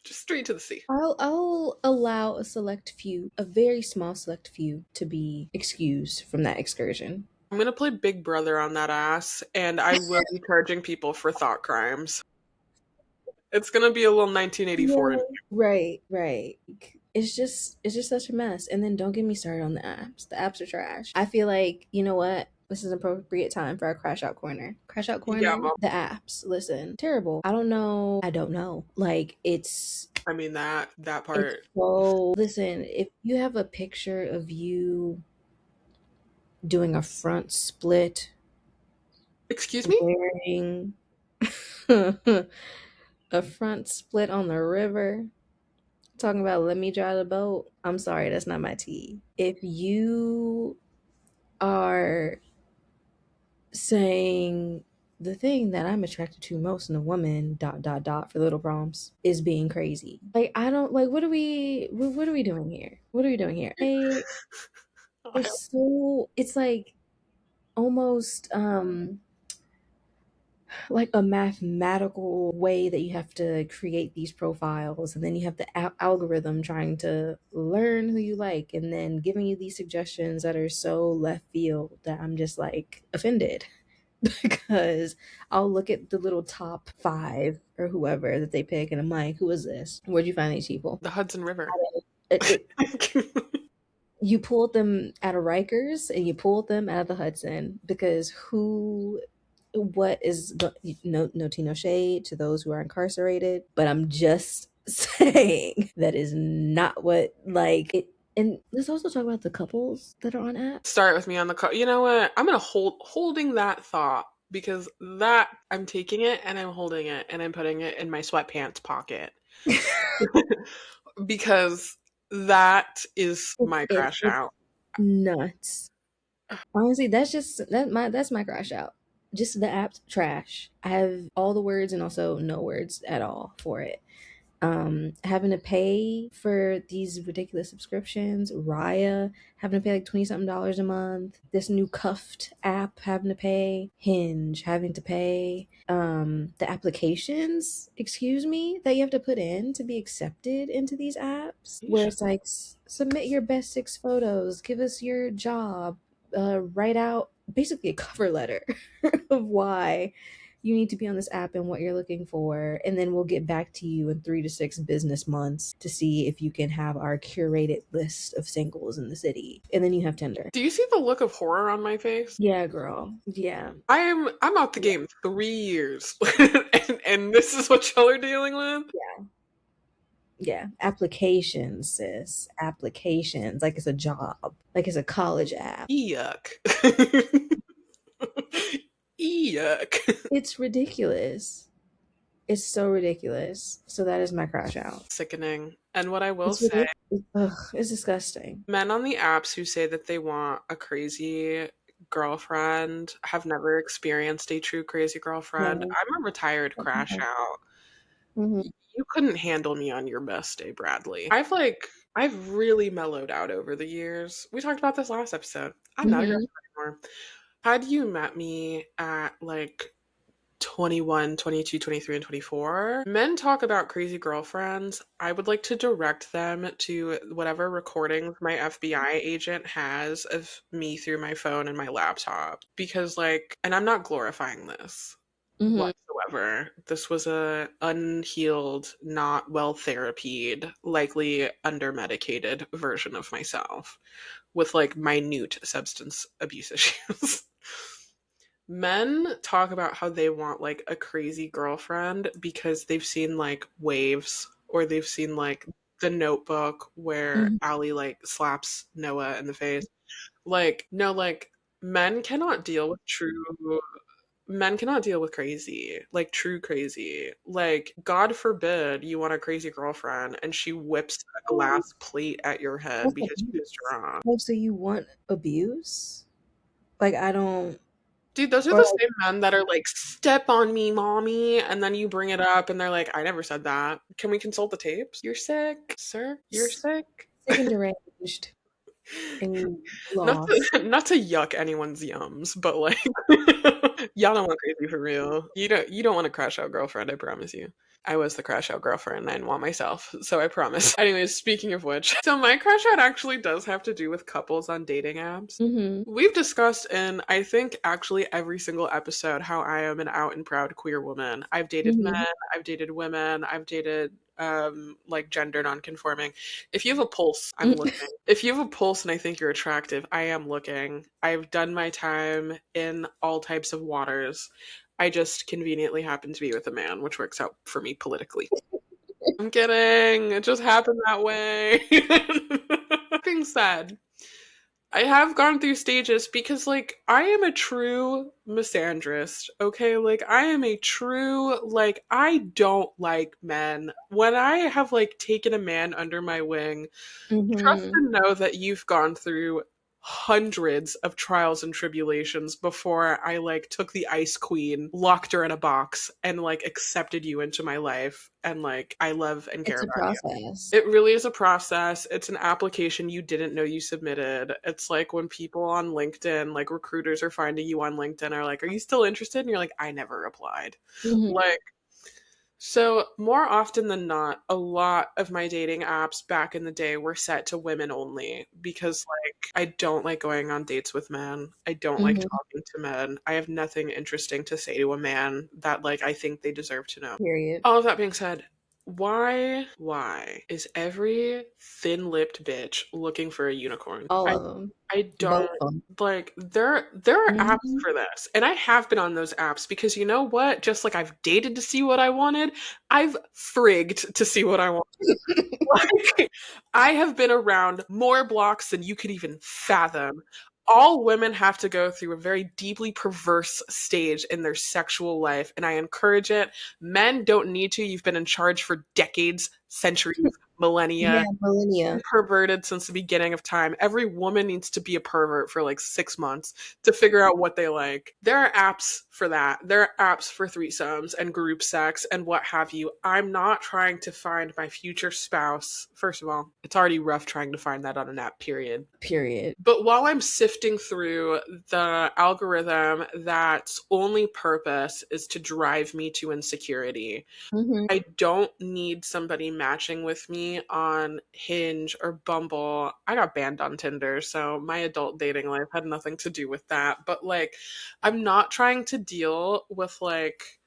Just straight to the sea. I'll allow a select few, a very small select few, to be excused from that excursion. I'm gonna play Big Brother on that ass, and I will be charging people for thought crimes. It's gonna be a little Yeah. 1984 in Right, right. It's just such a mess. And then don't get me started on the apps. The apps are trash. I feel like, you know what? This is an appropriate time for our crash out corner. Crash out yeah, corner, well, the apps. Listen, terrible. I don't know. I don't know. Like I mean that it's part. so listen, if you have a picture of you doing a front split Excuse me? wearing a front split on the river, talking about let me drive the boat. I'm sorry, that's not my tea. If you are saying the thing that I'm attracted to most in a woman, dot dot dot for little prompts, is being crazy. Like I don't like what are we doing here? What are we doing here? It's like almost like a mathematical way that you have to create these profiles, and then you have the algorithm trying to learn who you like and then giving you these suggestions that are so left field that I'm just like offended. Because I'll look at the little top five or whoever that they pick and I'm like, who is this? Where'd you find these people? The Hudson River. It, you pulled them out of Rikers and you pulled them out of the Hudson because what is no tea no shade to those who are incarcerated, but I'm just saying that is not what like it. And let's also talk about the couples that are on apps. Start with me on the car. You know what? I'm gonna holding that thought because that I'm taking it and I'm holding it and I'm putting it in my sweatpants pocket because that is my crash It's out. nuts. Honestly, that's my crash out. Just the app's trash. I have all the words and also no words at all for it. Having to pay for these ridiculous subscriptions, Raya having to pay like 20 something dollars a month, this new Cuffed app having to pay, Hinge having to pay, the applications, excuse me, that you have to put in to be accepted into these apps, where Yeesh. it's like submit your best 6 photos, give us your job, write out basically a cover letter of why you need to be on this app and what you're looking for, and then we'll get back to you in 3 to 6 business months to see if you can have our curated list of singles in the city. And then you have Tinder. Do you see the look of horror on my face? Yeah, girl. Yeah. I'm out the game 3 years, and this is what y'all are dealing with. Yeah. Yeah. Applications, sis. Applications. Like it's a job. Like it's a college app. Yuck. Yuck. It's ridiculous. It's so ridiculous. So that is my crash out. Sickening. And what I will It's say, ridiculous. Ugh, it's disgusting. men on the apps who say that they want a crazy girlfriend have never experienced a true crazy girlfriend. No. I'm a retired crash out. Mhm. You couldn't handle me on your best day, Bradley. I've really mellowed out over the years. We talked about this last episode. I'm not a girlfriend Mhm. anymore. Had you met me at like 21, 22, 23, and 24. Men talk about crazy girlfriends. I would like to direct them to whatever recordings my FBI agent has of me through my phone and my laptop. Because, like, and I'm not glorifying this Mhm. whatsoever. This was a unhealed, not well therapied, likely under medicated version of myself with like minute substance abuse issues. Men talk about how they want like a crazy girlfriend because they've seen like Waves or they've seen like The Notebook where Mhm. Allie like slaps Noah in the face. Like, no, like men cannot deal with true men cannot deal with crazy, like true crazy. Like, God forbid you want a crazy girlfriend and she whips a glass plate at your head What's because you pissed abuse? her off. Oh, so you want abuse? Like, I don't Dude, those are or the like same men that are like, step on me, mommy. And then you bring it up and they're like, I never said that. Can we consult the tapes? You're sick, sir. You're s sick. sick and deranged and Not lost. to, not to yuck anyone's yums, but like y'all don't want crazy for real. You don't want a crash out girlfriend, I promise you. I was the crash out girlfriend and I didn't want myself, so I promise. Anyways, speaking of which, so my crash out actually does have to do with couples on dating apps. Mhm. We've discussed in, I think, actually every single episode how I am an out and proud queer woman. I've dated men, Mhm. I've dated women, I've dated like gender nonconforming. If you have a pulse, I'm Mm. looking. If you have a pulse and I think you're attractive, I am looking. I've done my time in all types of waters. I just conveniently happen to be with a man, which works out for me politically. I'm kidding. It just happened that way. Being said, I have gone through stages because, like, I am a true misandrist, okay? Like, I am a true, like, I don't like men. When I have, like, taken a man under my wing, trust Mhm. and know that you've gone through hundreds of trials and tribulations before I like took the ice queen, locked her in a box, and like accepted you into my life and like I love and care It's a about you. process. It really is a process. It's an application you didn't know you submitted. It's like when people on LinkedIn, like recruiters are finding you on LinkedIn are like, "Are you still interested?" And you're like, "I never applied." Mhm. Like so, more often than not, a lot of my dating apps back in the day were set to women only because, like, I don't like going on dates with men. I don't like Mhm. talking to men. I have nothing interesting to say to a man that, like, I think they deserve to know. Period. All of that being said, why is every thin-lipped bitch looking for a unicorn? All I of them. I Both don't of them. like there are apps Mhm. for this. And I have been on those apps because you know what? Just like I've dated to see what I wanted, I've frigged to see what I want. Like, I have been around more blocks than you could even fathom. All women have to go through a very deeply perverse stage in their sexual life, and I encourage it. Men don't need to. You've been in charge for decades, centuries, millennia. Yeah, millennia. Perverted since the beginning of time. Every woman needs to be a pervert for like 6 months to figure out what they like. There are apps for that. There are apps for threesomes and group sex and what have you. I'm not trying to find my future spouse. First of all, it's already rough trying to find that on an app, period. Period. But while I'm sifting through the algorithm that's only purpose is to drive me to insecurity, Mhm. I don't need somebody matching with me on Hinge or Bumble. I got banned on Tinder, so my adult dating life had nothing to do with that. But like, I'm not trying to deal with like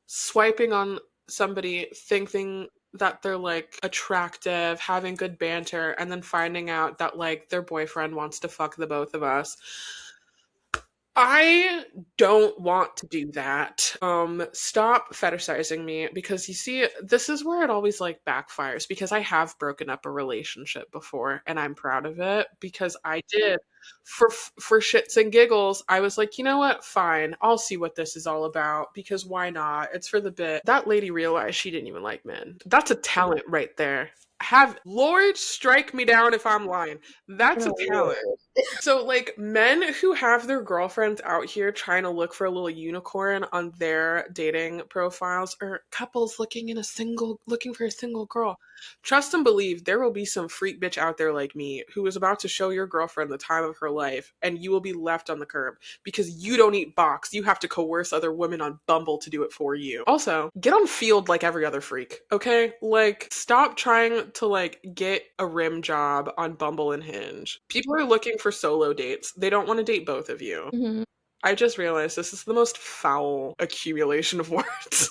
swiping on somebody thinking that they're like attractive, having good banter, and then finding out that like their boyfriend wants to fuck the both of us. I don't want to do that. Stop fetishizing me because you see, this is where it always like backfires because I have broken up a relationship before and I'm proud of it because I did for shits and giggles. I was like, you know what? Fine. I'll see what this is all about because why not? It's for the bit. That lady realized she didn't even like men. That's a talent right there. Have Lord strike me down if I'm lying. That's a Oh, talent. Lord. So, like, men who have their girlfriends out here trying to look for a little unicorn on their dating profiles, or couples looking for a single girl, trust and believe there will be some freak bitch out there like me who is about to show your girlfriend the time of of her life, and you will be left on the curb because you don't eat box. You have to coerce other women on Bumble to do it for you. Also, get on field like every other freak, okay? Like, stop trying to like get a rim job on Bumble and Hinge. People are looking for solo dates. They don't want to date both of you. Mhm. I just realized this is the most foul accumulation of words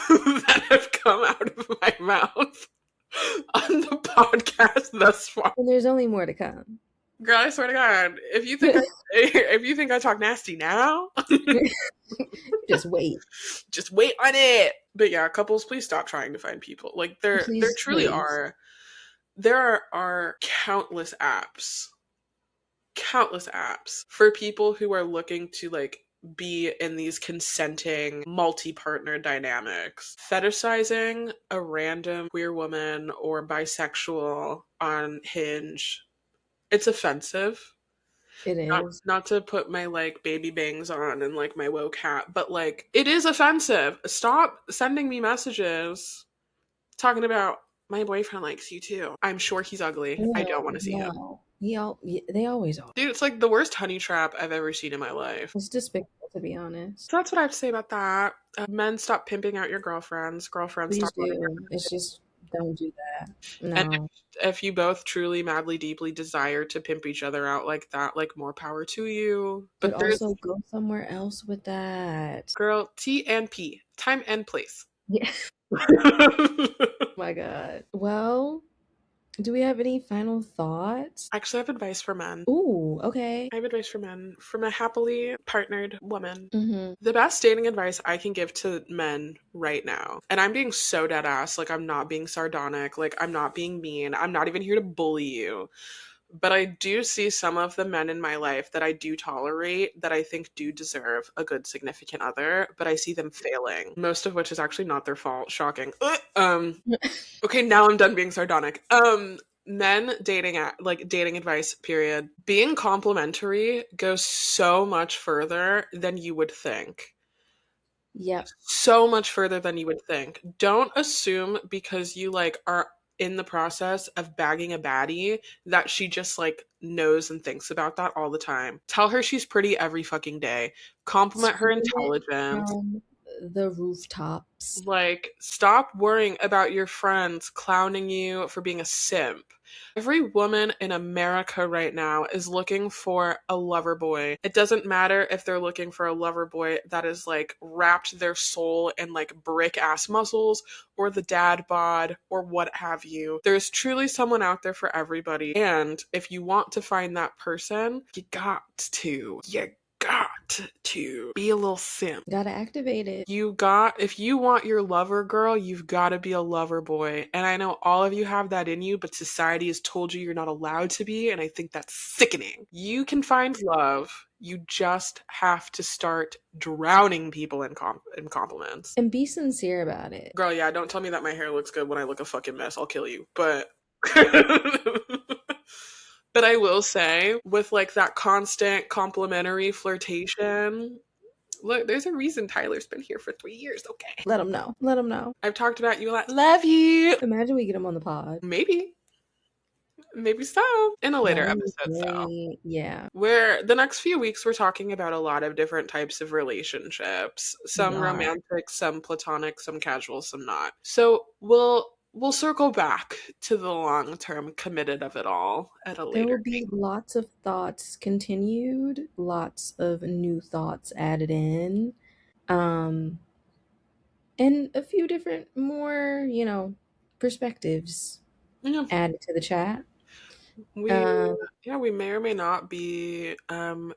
that have come out of my mouth on the podcast thus far. And there's only more to come. Girl, I swear to God, if you think I talk nasty now, Just wait. just wait on it. But yeah, couples, please stop trying to find people. Like there Please, truly please. are. There are countless apps for people who are looking to like be in these consenting multi-partner dynamics. Fetishizing a random queer woman or bisexual on Hinge, it's offensive. It is. Not to put my like baby bangs on and like my woke hat, but like it is offensive. Stop sending me messages talking about my boyfriend likes you too. I'm sure he's ugly. I No, don't want to see him. no. They always are. Dude, it's like the worst honey trap I've ever seen in my life. It's despicable, to be honest. So that's what I have to say about that. Men, stop pimping out your girlfriends. Girlfriends, Please stop running your do. It's just don't do that. And No. if you both truly, madly, deeply desire to pimp each other out like that, like more power to you. But But there's, also go somewhere else with that. girl, T and P, time and place. Yeah. My God. Well, do we have any final thoughts? Actually, I have advice for men. Ooh, okay. I have advice for men from a happily partnered woman. Mm-hmm. The best dating advice I can give to men right now, and I'm being so dead ass, like I'm not being sardonic, like I'm not being mean, I'm not even here to bully you. But I do see some of the men in my life that I do tolerate that I think do deserve a good significant other, but I see them failing. Most of which is actually not their fault. Shocking. Okay, now I'm done being sardonic. Men dating at like dating advice, period. Being complimentary goes so much further than you would think. Yep. So much further than you would think. Don't assume because you like are in the process of bagging a baddie that she just like knows and thinks about that all the time. Tell her she's pretty every fucking day. Compliment her Scream it intelligence. from the rooftops. Like, stop worrying about your friends clowning you for being a simp. Every woman in America right now is looking for a lover boy. It doesn't matter if they're looking for a lover boy that is like wrapped their soul in like brick ass muscles or the dad bod or what have you. There's truly someone out there for everybody. And if you want to find that person, you got to be a little simp. Gotta activate it. If you want your lover girl, you've got to be a lover boy. And I know all of you have that in you, but society has told you you're not allowed to be. And I think that's sickening. You can find love. You just have to start drowning people in compliments. And be sincere about it. Girl, yeah, don't tell me that my hair looks good when I look a fucking mess. I'll kill you. But. But I will say, with like that constant complimentary flirtation, look, there's a reason Tyler's been here for 3 years, okay? Let them know. Let them know. I've talked about you a lot. Love you. Imagine we get them on the pod. Maybe. Maybe so. In a later That would be episode, so. great. Yeah. Where the next few weeks we're talking about a lot of different types of relationships. We Some are. romantic, some platonic, some casual, some not. So we'll circle back to the long-term committed of it all at a There later will be date. lots of thoughts continued, lots of new thoughts added in, um, and a few different more, perspectives Yeah. added to the chat. We Um, yeah, we may or may not be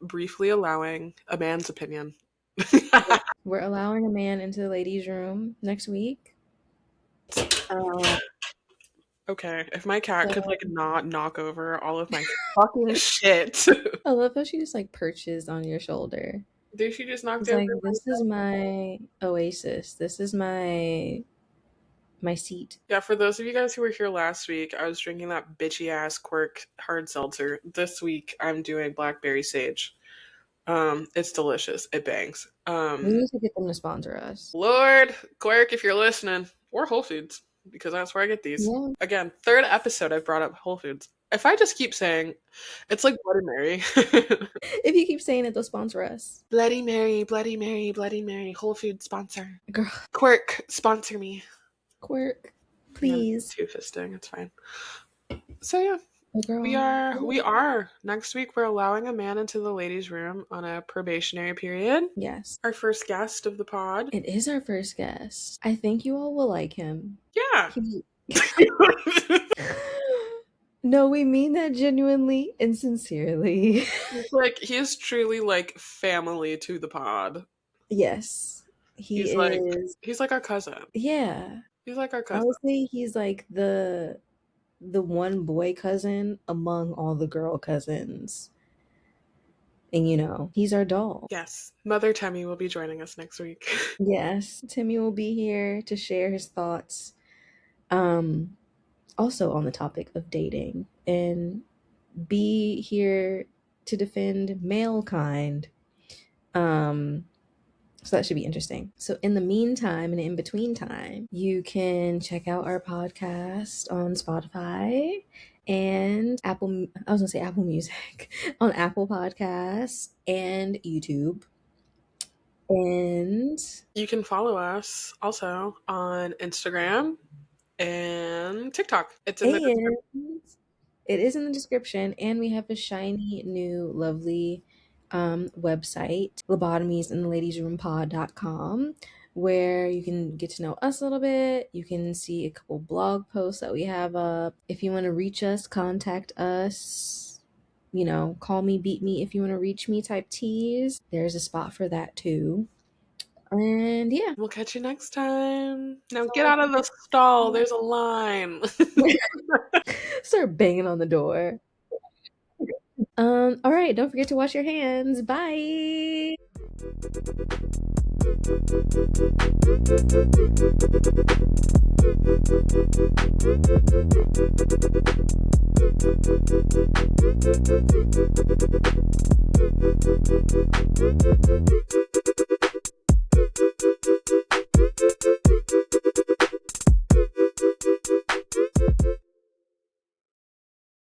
briefly allowing a man's opinion. yeah, we're allowing a man into the ladies' room next week. Um, Okay, if my cat could so like not knock over all of my fucking shit. I love how she just like perches on your shoulder. Dude, she just knocked It's over like my this is my oasis. This is my seat. Yeah, for those of you guys who were here last week, I was drinking that bitchy ass Quirk hard seltzer. This week I'm doing blackberry sage. It's delicious. It bangs. We need to get them to sponsor us. Lord, Quirk, if you're listening, or Whole Foods, because that's where I get these. Yeah. Again, third episode I've brought up Whole Foods. If I just keep saying, it's like Bloody Mary. If you keep saying it, they'll sponsor us. Bloody Mary, Bloody Mary, Bloody Mary, Whole Food sponsor. Girl, Quirk, sponsor me. quirk, Yeah, I'm please. two fisting. It's fine. So yeah, Oh, we girl. are. We are. Next week, we're allowing a man into the ladies' room on a probationary period. Yes. Our first guest of the pod. It is our first guest. I think you all will like him. Yeah. He... No, we mean that genuinely and sincerely. He's like he is truly like family to the pod. Yes. He He's like is. he's like our cousin. Yeah. He's like our cousin. Honestly, he's like the one boy cousin among all the girl cousins. And he's our doll. Yes. Mother Temmie will be joining us next week. Yes, Timmy will be here to share his thoughts. Also on the topic of dating, and be here to defend male kind. So that should be interesting. So in the meantime and in between time, you can check out our podcast on Spotify and Apple. I was gonna say Apple Music on Apple Podcasts and YouTube. And You can follow us also on Instagram and TikTok. It's in the description. and it is in the description. And we have a shiny new lovely website, lobotomies in the ladies room pod.com, where you can get to know us a little bit. You can see a couple blog posts that we have up. If you want to reach us, contact us, call me, beat me if you want to reach me type tease. There's a spot for that too. And yeah. We'll catch you next time. Now get So out of the stall. There's a line. start banging on the door. All right, don't forget to wash your hands. Bye.